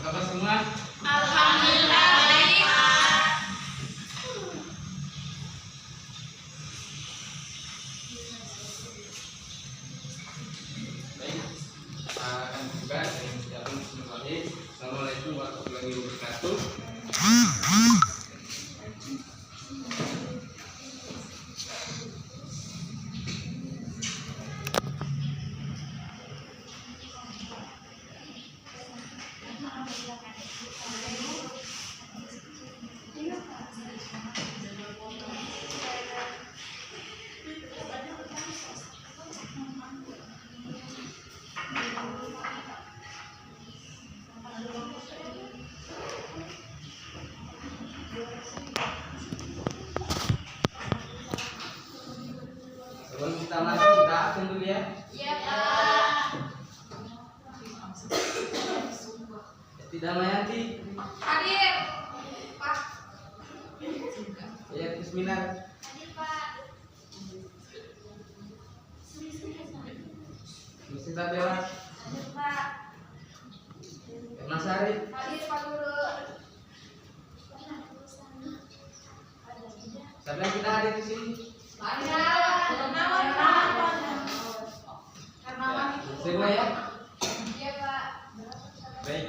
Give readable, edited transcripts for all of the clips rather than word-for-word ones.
Kabar semua? Alhamdulillah baik, Pak. Baik, akan buka dengan ucapan bismillahirrahmanirrahim. Assalamualaikum warahmatullahi wabarakatuh. Sebelum kita masuk, kita absen dulu ya. Iya, Pak. Tidak Mayanti. Hadir. Pak. Ya, Bismillah. Hadir, Pak. Mesti Tabela. Hadir, Pak. Nasari. Hadir, Pak Guru. Siapa yang kita hadir di sini? Semua ya? Iya, Pak. Baik.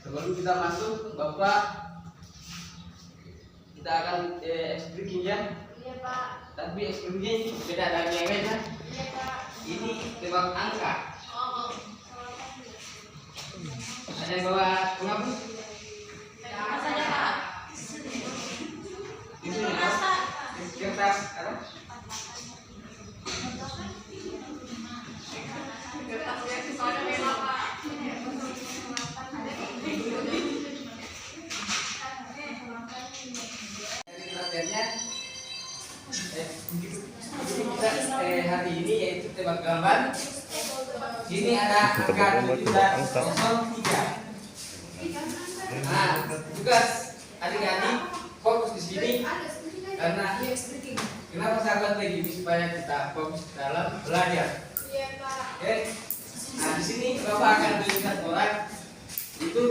Sebelum kita masuk, Bapak, kita akan expliking ya. Iya, Pak. Tapi explaining ini beda dari yang lain ya. Iya, Pak. Ini tebak angka. Oh. Ada yang bawa penghapus? Apa saja, Pak? Ini ya. Kertas apa? Kertasnya di sana memang, Pak. Dari latihannya kita hari ini yaitu tebak gambar. Sini ada angka 703. Nah, tugas adik-adik fokus di sini karena kenapa sahabat begini supaya kita fokus dalam belajar. Iya, Pak. Oke. Nah, di sini Bapak akan tunjukkan orang itu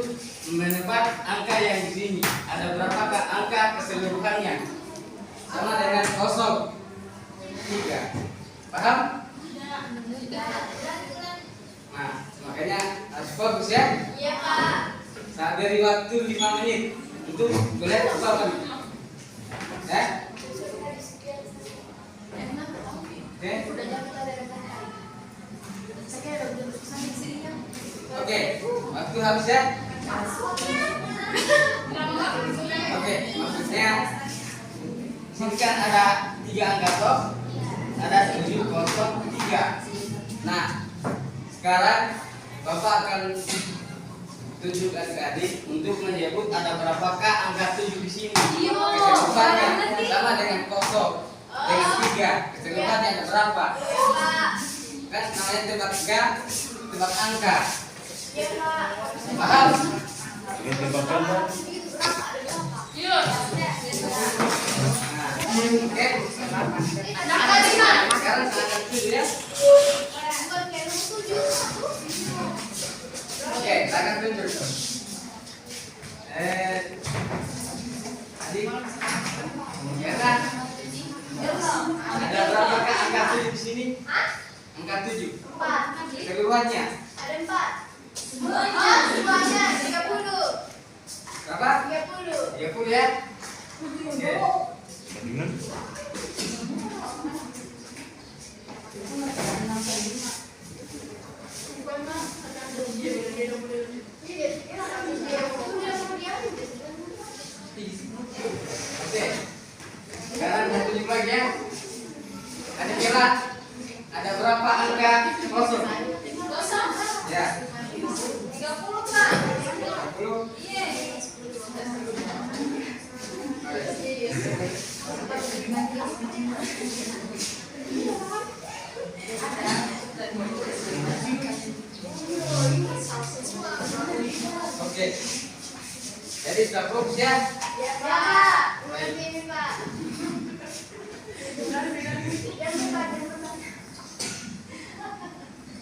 menebak angka yang di sini. Ada berapakah angka keseluruhannya? Sama dengan 03. Paham? Nah, makanya harus fokus ya. Iya, Pak. Saat beri waktu 5 menit untuk melihat apa nih? Ya? Oke, waktu habis ya. Oke, maksudnya sini kan ada 3 angka toh, ada 703. Nah, sekarang Bapak akan tunjukkan ke adik untuk menyebut ada berapakah angka 7 di sini. Keseluruhannya sama dengan 0, dengan 3. Keseluruhannya ada berapa? Kan namanya tebak angka. Iya, Pak. Paham? Ingin tebak gambar? Iya. Nah, oke. Sekarang angka 7 ya. Oke, akan tunjuk. Adik, ya kan? Ada berapakah angka 7 di sini? Angka 7. Keseluruhannya Ada 4. Semuanya 30. berapa? 30. 30 ya. Oke. Bandingan? Oke. Sekarang kita tunjuk lagi ya. Ada kira ada berapa angka 0? Ya. 30, Pak. 30. Iya. Jadi sudah fokus ya. Ya, Pak. Ulang ini, Pak.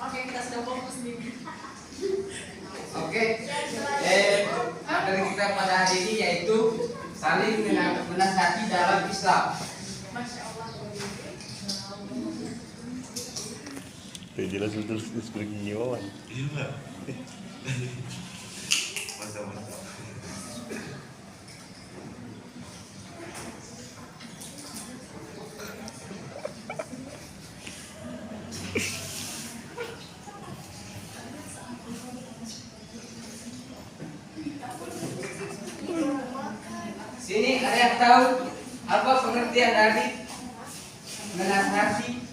Oke, kita sudah fokus nih. Oke. Materi kita pada hari ini yaitu saling menasihati dalam Islam. Masya Allah. Jelas betul seperti nyawa. Iya Pak. Mantap. Sini ada yang tahu apa pengertian dari menasihati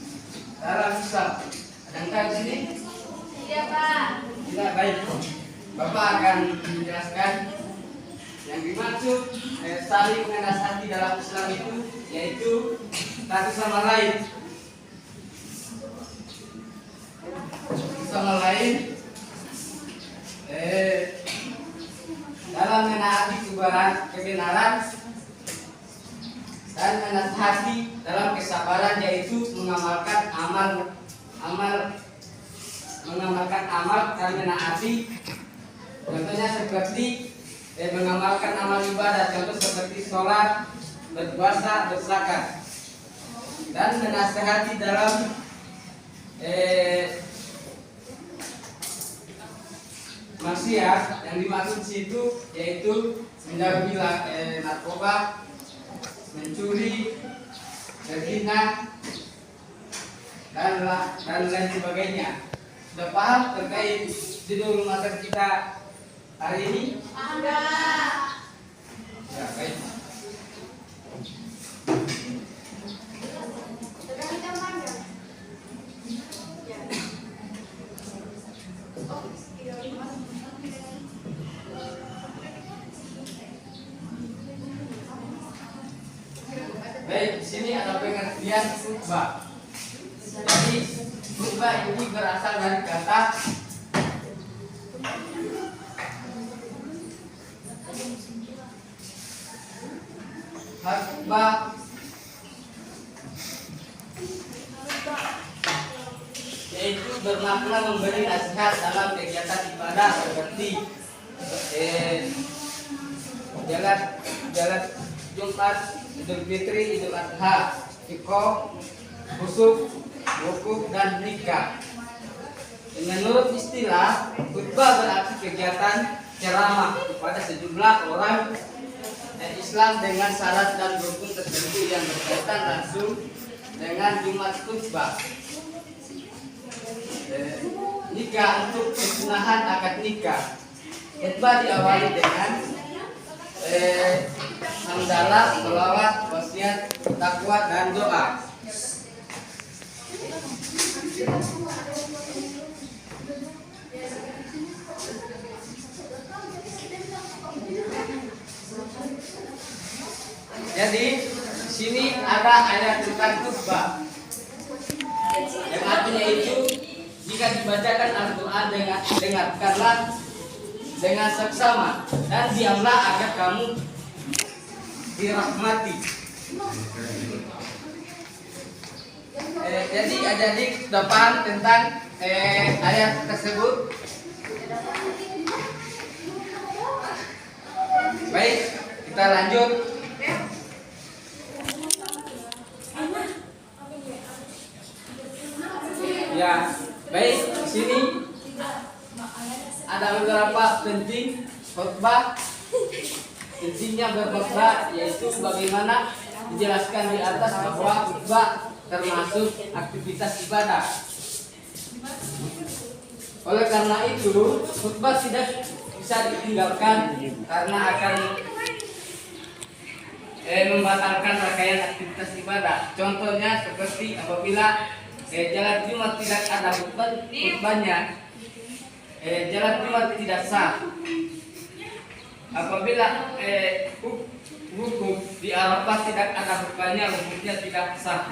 dalam Islam? Ada yang tahu sini? Iya, Pak. Tidak, baik. Bapak akan menjelaskan yang dimaksud saling menasihati dalam Islam itu yaitu satu sama lain. Sama lain dalam menaati kebenaran dan menasihati dalam kesabaran yaitu mengamalkan amal dan menaati. Contohnya seperti mengamalkan amal ibadah, contoh seperti sholat, berpuasa, berzakat, dan menasihati dalam maksiat. Yang dimaksud situ yaitu menjauhi narkoba, mencuri, berzina, dan lain sebagainya. Sudah paham terkait judul materi kita hari ini? Enggak. Ya, baik. Sudah kita mana? Ya. Oh, iya. Baik, di sini ada pengertian khutbah. Jadi khutbah ini berasal dari kata khutbah, yaitu bermakna memberi nasihat dalam kegiatan ibadah seperti jalan Jumat, Idul Fitri, Idul Adha, Iqoh, khusuf, wukuf, dan nikah. Menurut istilah, khutbah berarti kegiatan ceramah kepada sejumlah orang Islam dengan syarat dan rukun tertentu yang berkaitan langsung dengan Jumat khutbah. Nikah untuk kesunahan akad nikah. Khutbah diawali dengan hamdalah, sholawat, wasiat, takwa, dan doa. Jadi di sini ada ayat tentang khutbah. Yang artinya itu jika dibacakan Al-Quran dengarkanlah dengan seksama dan diamlah agar kamu dirahmati. Jadi ada di depan tentang ayat tersebut. Baik, kita lanjut. Ya, baik, di sini ada beberapa penting khutbah. Intinya berkhutbah yaitu bagaimana dijelaskan di atas bahwa khutbah termasuk aktivitas ibadah. Oleh karena itu, khutbah tidak bisa ditinggalkan karena akan membatalkan rangkaian aktivitas ibadah. Contohnya seperti apabila jalan Jumat tidak ada khutbahnya, jalan Jumat tidak sah. Apabila hukum di Arafah tidak ada khutbahnya, hukumnya tidak sah.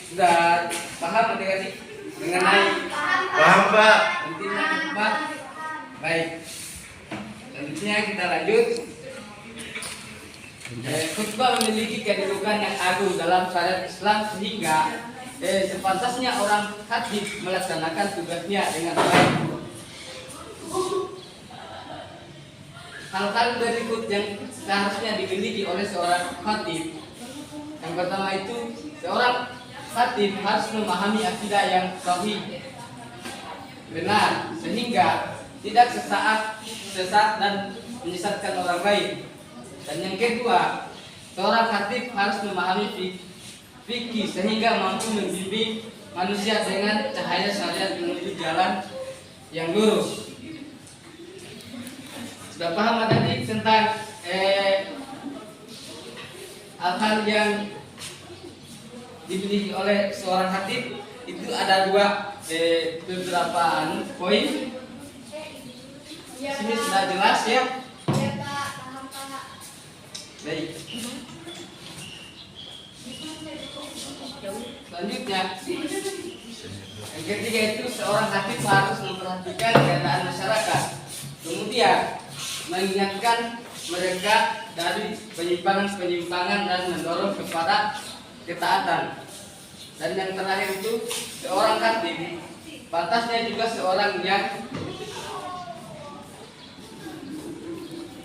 Sudah paham adik-adik mengenai Paham Pak? pentingnya khutbah? Baik. Selanjutnya kita lanjut. Khutbah memiliki kedudukan yang agung dalam syariat Islam sehingga sepantasnya orang khatib melaksanakan tugasnya dengan baik. Hal-hal berikut yang seharusnya dimiliki oleh seorang khatib. Yang pertama itu, seorang khatib harus memahami akidah yang sahih, benar, sehingga tidak sesat dan menyesatkan orang lain. Dan yang kedua, seorang khatib harus memahami fikih sehingga mampu membimbing manusia dengan cahaya syariat menuju jalan yang lurus. Sudah paham tadi tentang hal-hal yang dimiliki oleh seorang khatib? Itu ada beberapa poin. Sini sudah jelas ya. Ya Pak, paham Pak. Baik. Selanjutnya, yang ketiga itu seorang khatib harus memperhatikan keadaan masyarakat, kemudian mengingatkan mereka dari penyimpangan dan mendorong kepada ketaatan. Dan yang terakhir itu seorang khatib pantasnya juga seorang yang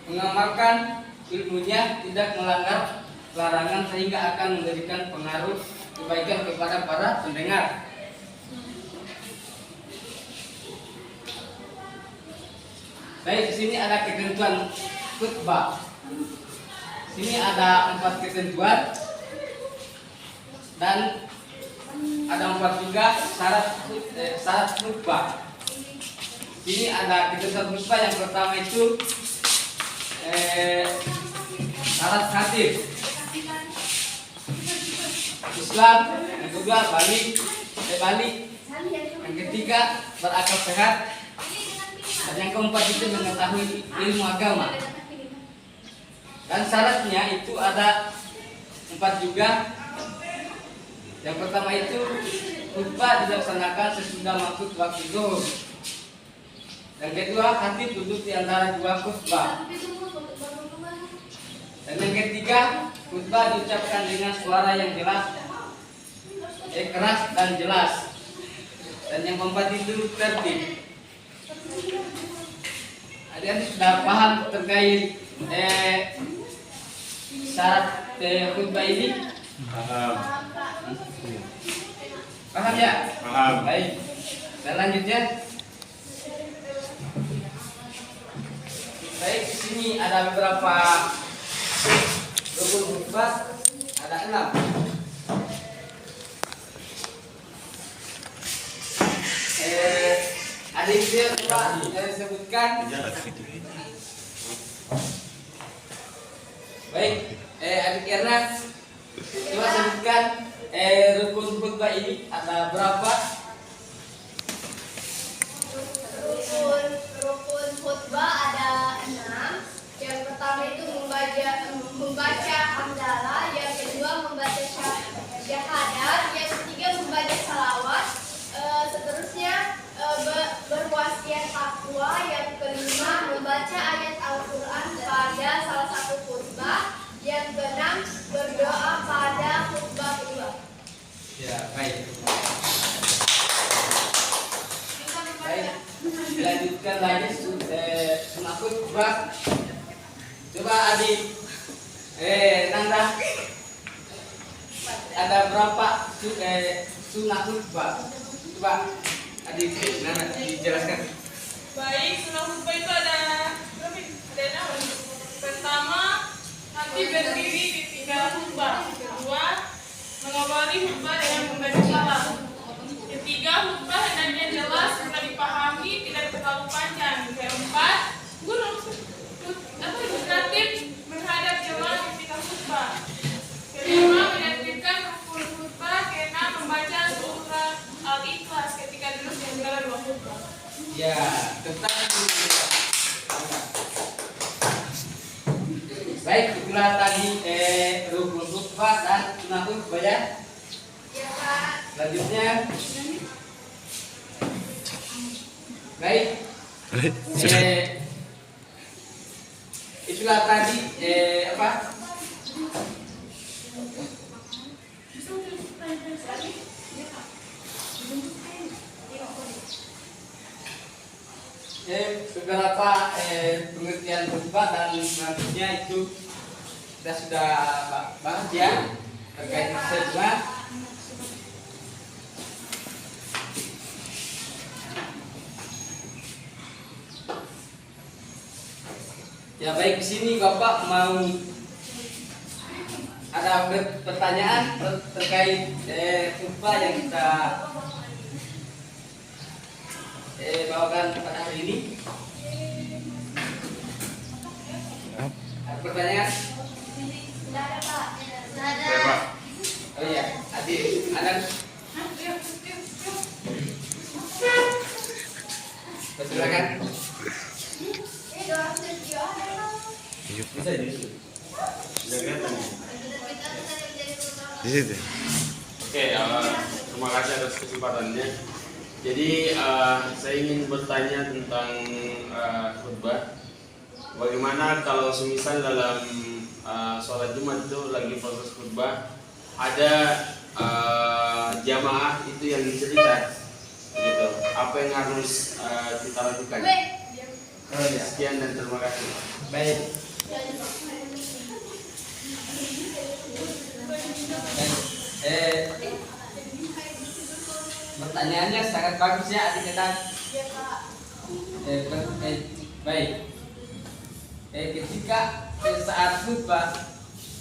mengamalkan ilmunya, tidak melanggar larangan sehingga akan memberikan pengaruh kebaikan kepada para pendengar. Baik, di sini ada ketentuan khutbah. Sini ada 4 ketentuan dan ada 4 juga syarat khutbah. Sini ada ketentuan khutbah. Yang pertama itu syarat khatib Islam, yang kedua balik, yang ketiga berakal sehat, dan yang keempat itu mengetahui ilmu agama. Dan syaratnya itu ada 4 juga. Yang pertama itu khutbah dilaksanakan sesudah masuk waktu zuhur. Yang kedua, khatib duduk di antara 2 khutbah. Dan yang ketiga, khutbah diucapkan dengan suara yang jelas, keras dan jelas. Dan yang keempat itu tertib. Adik-adik sudah paham terkait syarat khutbah ini? Paham. Paham ya? Paham. Baik. Dan lanjutnya. Baik, di sini ada beberapa rukun khutbah, ada 6. Adik saya coba sebutkan. Baik, adik Erna coba sebutkan rukun khutbah ini ada berapa? Rukun khutbah ada 6. Yang pertama itu membaca hamdalah, yang kedua membaca syahadat, yang ketiga membaca salawat, seterusnya berwasiat takwa, yang kelima membaca ayat Al-Quran pada salah satu khutbah, yang keenam berdoa pada khutbah kedua. Ya, baik. Baik, dilanjutkan lagi sunnah khutbah. Coba adik Nanda, ada berapa sunnah khutbah? Coba adik Nanda dijelaskan. Baik, sunnah khutbah itu ada berapa? Pertama, nanti berdiri di 3 khutbah. Kedua, mengawali khutbah dengan membaca salam. Ketiga, khutbah hendaknya jelas, mudah dipahami, tidak terlalu panjang. Keempat, khatib menghadap jemaah ketika khutbah. Kelima, menertibkan rukun khutbah. Keenam, membaca surah Al-Ikhlas ketika duduk di antara 2 khutbah. Ya, tentang baik, itulah tadi rukun khutbah dan sunnah khutbah ya. Ya Pak. Selanjutnya, baik, istilah tadi apa? Beberapa pengertian khutbah dan nantinya itu kita sudah bahas ya terkait khutbah. Ya baik, di sini Bapak mau ada pertanyaan terkait khutbah yang kita bawakan pada hari ini. Ada pertanyaan? Tidak ada, Pak. Tidak ada. Ya, Pak. Oh iya, adik, Anan. Silakan. Dorong studio ada, Pak. Bisa di situ. Bisa kelihatan. Kita menjadi program. Di situ. Oke, terima kasih atas kesempatannya. Jadi saya ingin bertanya tentang khutbah. Bagaimana kalau semisal dalam sholat Jumat itu lagi proses khutbah, ada jamaah itu yang cerita, gitu. Apa yang harus kita lakukan? Oh iya. Sekian dan terima kasih. Baik. Pertanyaannya sangat bagus ya adik Anan. Ya, Pak. Baik. Ketika saat khutbah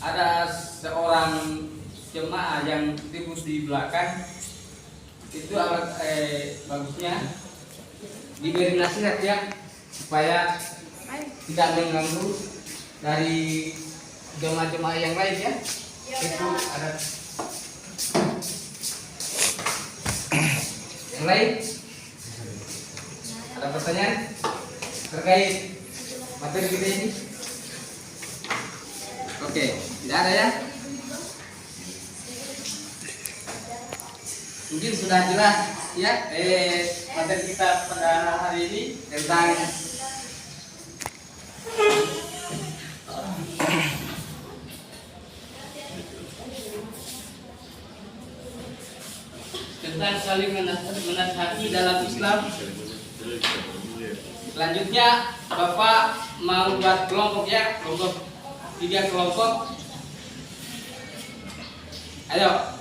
ada seorang jemaah yang tidur di belakang, itu bagusnya diberi nasihat ya supaya tidak mengganggu dari jemaah-jemaah yang lain ya. Itu ada yang lain. Ada pertanyaan terkait materi kita ini? Oke, tidak ada ya? Mungkin sudah jelas ya materi kita pada hari ini tentang saling menasihati dalam Islam. Selanjutnya Bapak mau buat kelompok ya, kelompok 3 kelompok. Ayo,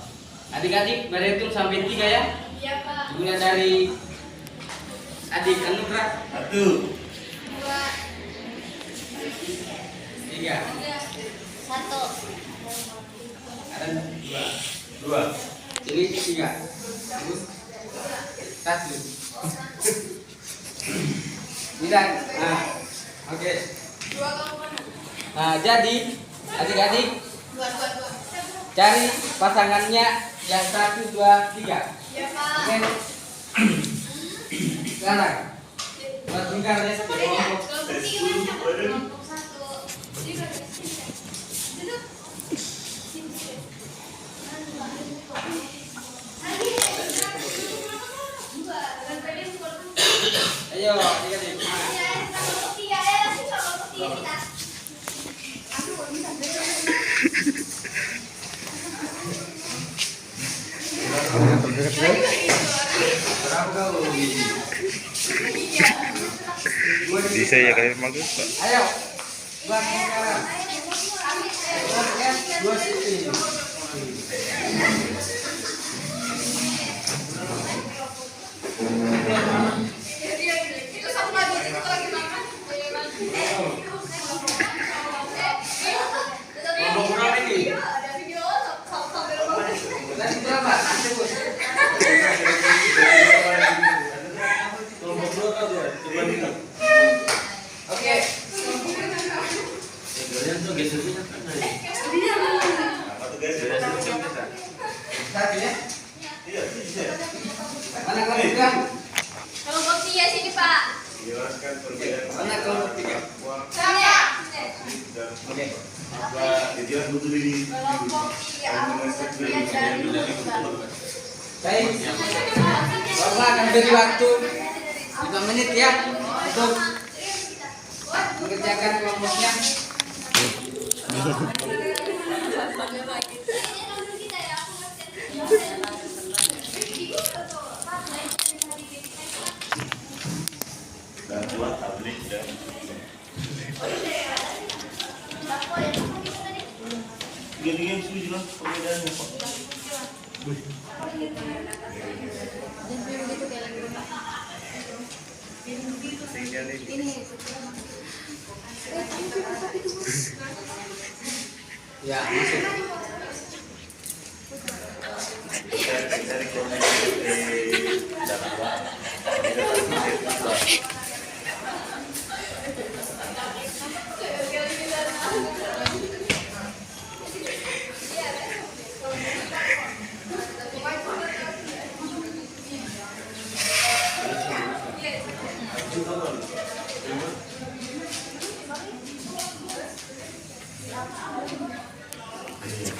adik-adik berhitung sampai 3 ya. Iya, Pak. Dimulai dari adik Anugrah. 1, 2, 3. 1. Ada 2. 2. Ini 3. Terus 1. Tidak. Nah, oke. Nah, jadi adik-adik cari pasangannya yang 1, 2, 3. Ya, Pak. Oke. Sekarang buat tinggal ya di kelompok. Kelompok 3 mana? Kelompok 1. Duduk. Ayo, adik-adik. Kelompok 3 ya, langsung kelompok 3 kita. Bisa ya kayak bagus, Pak. Ayo. Buat sekarang. Ya, 2 sisi. Itu satu lagi, itu lagi makan. Kelompok berapa ini? Ada video sampai rumah. Tadi berapa? Sebut. Kelompok 2 kan ya, coba lihat. Oke. Kalian tuh gesernya kan ya. Apa tuh guys? Satu ya. Iya, bisa. Mana kelompok 3? Kelompok 3 sini, Pak. Jelaskan perbedaan. Mana kelompok 3? Saya. Oke. Apa dijelas betul ini? Kelompok 3 dari Baik. Bapak akan beri waktu 5 menit ya untuk mengerjakan kelompoknya. Dan buat tablik dan gini-gini sih jelas perbedaannya Pak. Ya, masuk. Dari Jakarta.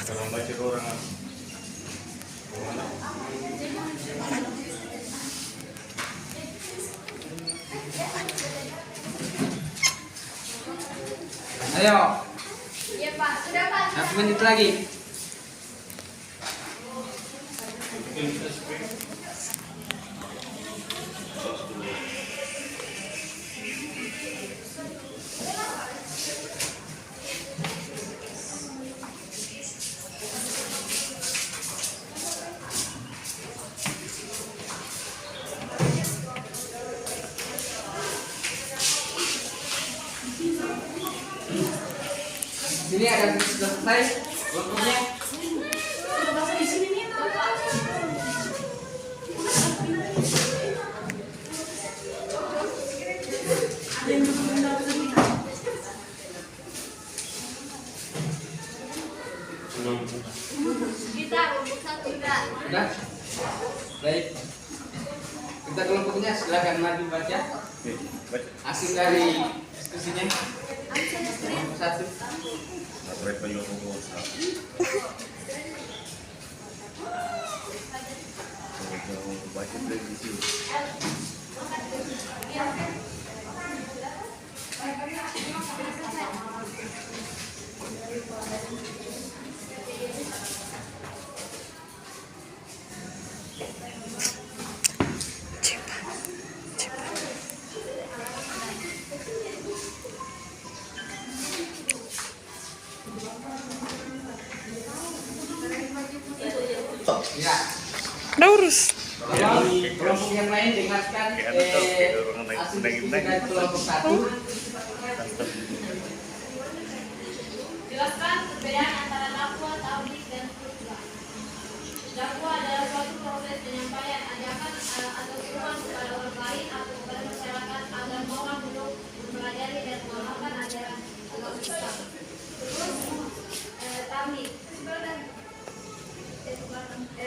Kalau baca ke orang Ayo, Iya Pak, sudah Pak. 1 menit lagi. Sini ada sudah selesai kelompoknya. Kita untuk satu juga. Sudah? Baik. Kita kelompoknya silakan maju baca. Hasil dari diskusinya. Kelompok 1. Nah, penyuruh baca dari sini. Ya. Daurus. Tolong kelompok yang lain dengarkan hasil diskusi dari kelompok 1. Jelaskan perbedaan antara dakwah, tabligh, dan khutbah. Dakwah adalah suatu proses penyampaian ajakan atau seruan kepada orang lain atau kepada masyarakat agar orang untuk mempelajari dan mengamalkan ajaran agama Islam. Terus tabligh.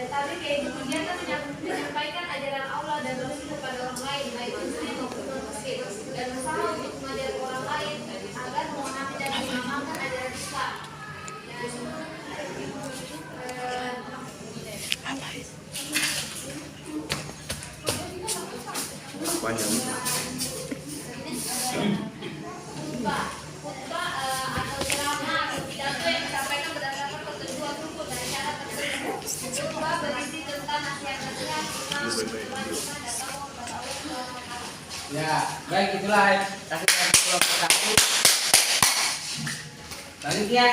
Tabligh yaitu kegiatan menyampaikan ajaran Allah dan Rasul kepada orang lain, baik muslim maupun non-muslim, dan berusaha untuk mengajari orang lain agar memahami dan mengamalkan ajaran Islam. Panjang. Khutbah atau ceramah atau pidato yang disampaikan berdasarkan ketentuan hukum dan syarat tertentu. Khutbah berisi tentang nasihat-nasihat Islam, kewajiban dan takwa kepada Allah Subhanahu wa Ta'ala. Ya, baik itulah hasil dari kelompok 1. Selanjutnya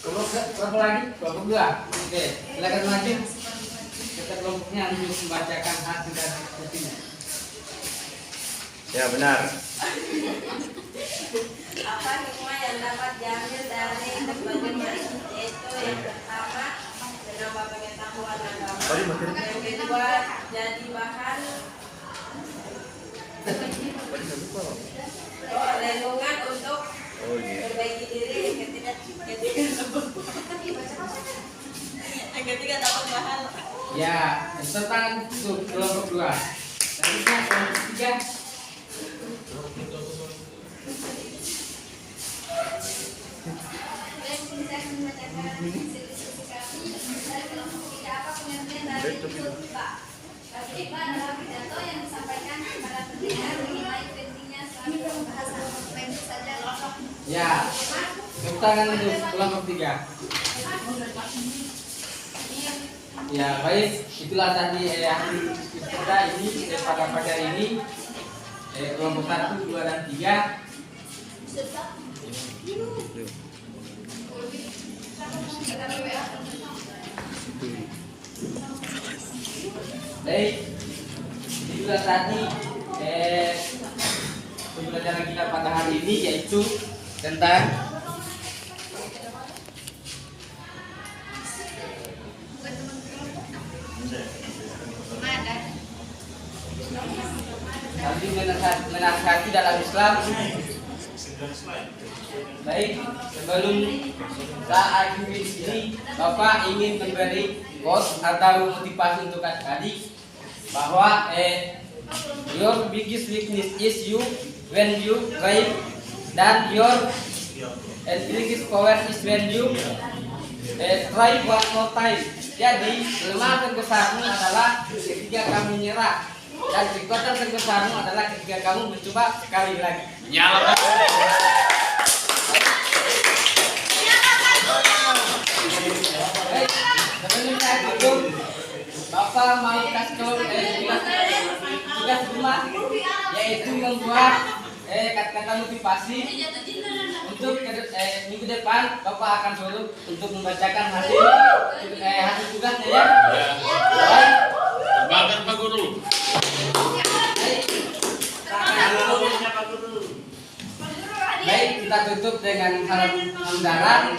kelompok lagi, kelompok 2. Oke, silakan maju. Kita kelompoknya untuk membacakan hasil dari diskusinya. Ya benar. Apa semua yang dapat diambil dari keduanya, yaitu yang pertama menambah pengetahuan agama, yang kedua jadi bahan renungan untuk perbaiki diri, yang ketiga dapat bahan. Ya, tentang untuk kelompok 2. Selanjutnya kelompok 3. Saya membacakan hasil diskusi kami dari kelompok 3. Apa pengertian dari khutbah? Khutbah adalah pidato yang disampaikan kepada pendengar mengenai pentingnya suatu pembahasan. Pendek saja. Ya, Tepuk tangan untuk kelompok 3. Ya baik, itulah tadi hasil diskusi kita ini pada pagi hari ini. Kelompok 1, 2, dan 3. Baik, itulah tadi pembelajaran kita pada hari ini, yaitu tentang menasihati dalam Islam. Baik, sebelum saya akhiri di sini, Bapak ingin memberi quotes atau motivasi untuk adik-adik bahwa your biggest weakness is you when you try, dan your biggest power is when you try one more time. Jadi kelemahan terbesarmu adalah ketika kamu menyerah, dan kekuatan terbesarmu adalah ketika kamu mencoba sekali lagi. Nyalakan. Baik, sebelum saya tutup, Bapak mau kasih tugas rumah, yaitu membuat kata-kata motivasi. Untuk minggu depan Bapak akan suruh untuk membacakan hasil tugasnya ya. Baik. Terbakar Pak Guru. Baik, kita tutup dengan salam saudara.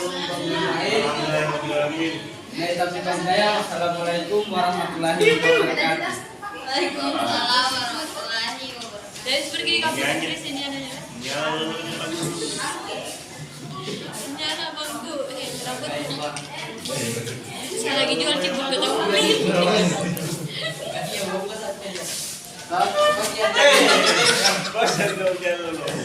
Assalamualaikum warahmatullahi wabarakatuh. Waalaikumsalam warahmatullahi wabarakatuh. Dari pergi ke kampus di sini adanya. Ini anak bangku, rambut. Saya lagi jual cibut ke tahu. Selamat pagi.